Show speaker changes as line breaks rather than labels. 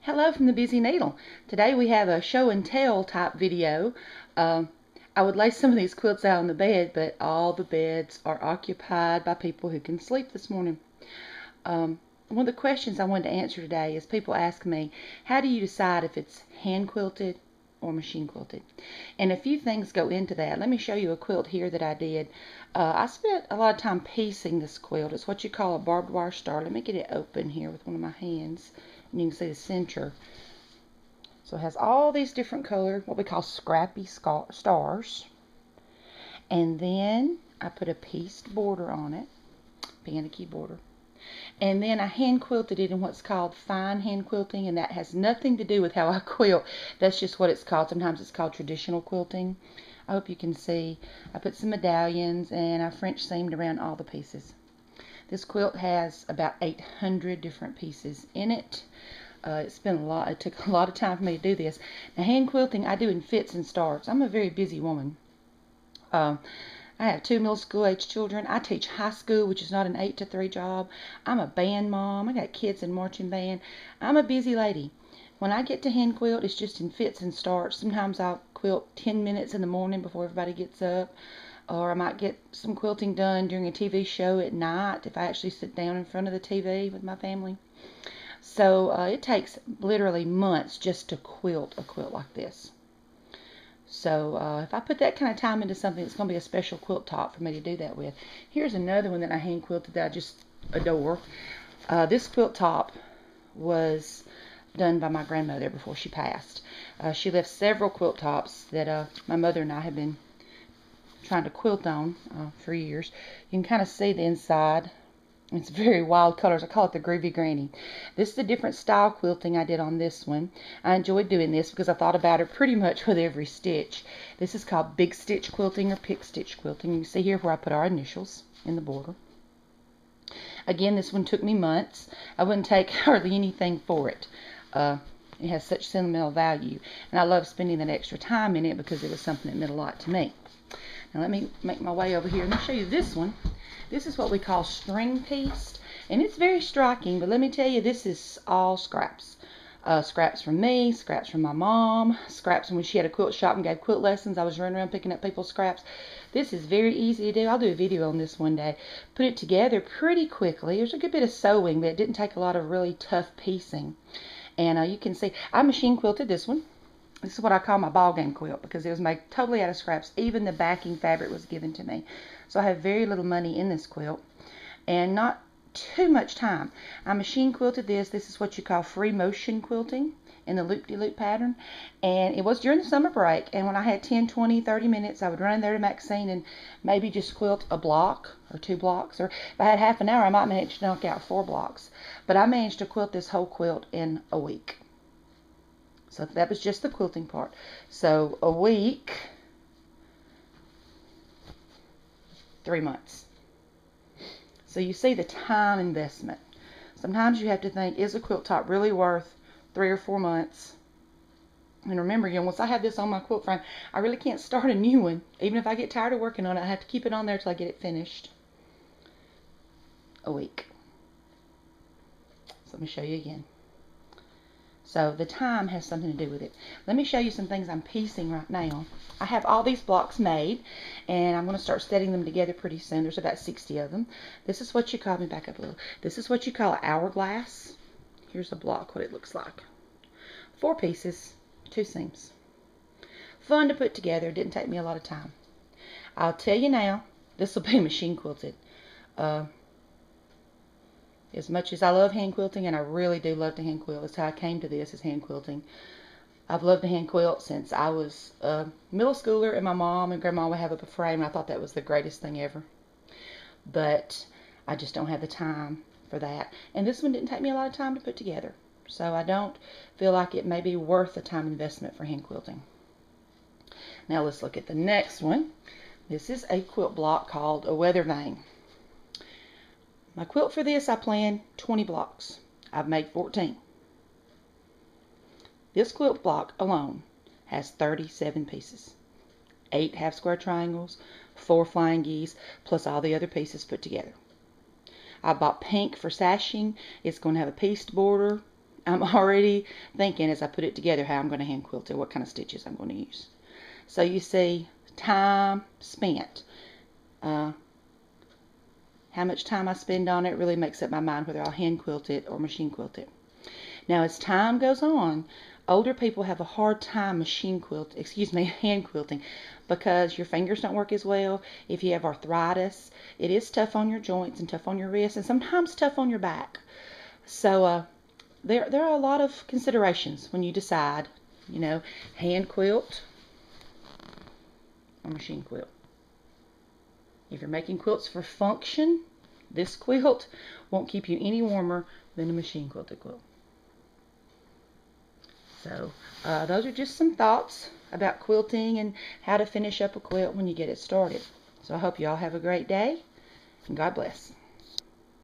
Hello from the Busy Needle. Today we have a show and tell type video. I would lay some of these quilts out on the bed, but all the beds are occupied by people who can sleep this morning. One of the questions I wanted to answer today is people ask me, how do you decide if it's hand quilted or machine quilted? And a few things go into that. Let me show you a quilt here that I did. I spent a lot of time piecing this quilt. It's what you call a barbed wire star. Let me get it open here with one of my hands. And you can see the center. So it has all these different colors, what we call scrappy stars. And then I put a pieced border on it, panicky border. And then I hand quilted it in what's called fine hand quilting, and that has nothing to do with how I quilt. That's just what it's called. Sometimes it's called traditional quilting. I hope you can see. I put some medallions and I French seamed around all the pieces. This quilt has about 800 different pieces in it. It took a lot of time for me to do this. Now, hand quilting I do in fits and starts. I'm a very busy woman. I have 2 middle school age children. I teach high school, which is not an 8 to 3 job. I'm a band mom. I got kids in marching band. I'm a busy lady. When I get to hand quilt, it's just in fits and starts. Sometimes I'll quilt 10 minutes in the morning before everybody gets up. Or I might get some quilting done during a TV show at night if I actually sit down in front of the TV with my family. So it takes literally months just to quilt a quilt like this. So if I put that kind of time into something, it's going to be a special quilt top for me to do that with. Here's another one that I hand quilted that I just adore. This quilt top was done by my grandmother before she passed. She left several quilt tops that my mother and I have been trying to quilt on for years. You can kind of see the inside. It's very wild colors. I call it the Groovy Granny. This is a different style quilting I did on this one. I enjoyed doing this because I thought about it pretty much with every stitch. This is called big stitch quilting or pick stitch quilting. You can see here where I put our initials in the border. Again, this one took me months. I wouldn't take hardly anything for it. It has such sentimental value. And I love spending that extra time in it because it was something that meant a lot to me. Now let me make my way over here and I'll show you this one. This is what we call string pieced, and it's very striking, but let me tell you, this is all scraps. Scraps from me, scraps from my mom, scraps when she had a quilt shop and gave quilt lessons. I was running around picking up people's scraps. This is very easy to do. I'll do a video on this one day. Put it together pretty quickly. There's a good bit of sewing, but it didn't take a lot of really tough piecing. And you can see, I machine quilted this one. This is what I call my ball game quilt because it was made totally out of scraps. Even the backing fabric was given to me. So I have very little money in this quilt and not too much time. I machine quilted this. This is what you call free motion quilting in the loop-de-loop pattern. And it was during the summer break. And when I had 10, 20, 30 minutes, I would run there to Maxine and maybe just quilt a block or 2 blocks. Or if I had half an hour, I might manage to knock out 4 blocks. But I managed to quilt this whole quilt in a week. So that was just the quilting part. So a week, 3 months. So you see the time investment. Sometimes you have to think, is a quilt top really worth 3 or 4 months? And remember, once I have this on my quilt frame, I really can't start a new one. Even if I get tired of working on it, I have to keep it on there till I get it finished. A week. So let me show you again. So the time has something to do with it. Let me show you some things I'm piecing right now. I have all these blocks made, and I'm going to start setting them together pretty soon. There's about 60 of them. This is what you call, let me back up a little. This is what you call an hourglass. Here's a block, what it looks like. 4 pieces, 2 seams. Fun to put together. Didn't take me a lot of time. I'll tell you now, this will be machine quilted. As much as I love hand quilting, and I really do love to hand quilt, that's how I came to this, is hand quilting. I've loved to hand quilt since I was a middle schooler, and my mom and grandma would have up a frame, and I thought that was the greatest thing ever. But I just don't have the time for that. And this one didn't take me a lot of time to put together. So I don't feel like it may be worth the time investment for hand quilting. Now let's look at the next one. This is a quilt block called a weather vane. My quilt for this, I planned 20 blocks. I've made 14. This quilt block alone has 37 pieces. 8 half square triangles, 4 flying geese, plus all the other pieces put together. I bought pink for sashing. It's going to have a pieced border I'm already thinking as I put it together how I'm going to hand quilt it, what kind of stitches I'm going to use. So you see, time spent. How much time I spend on it really makes up my mind whether I'll hand quilt it or machine quilt it. Now as time goes on, older people have a hard time hand quilting, because your fingers don't work as well. If you have arthritis, it is tough on your joints and tough on your wrists and sometimes tough on your back. So there are a lot of considerations when you decide, hand quilt or machine quilt. If you're making quilts for function, this quilt won't keep you any warmer than a machine quilted quilt. So those are just some thoughts about quilting and how to finish up a quilt when you get it started. So I hope you all have a great day, and God bless.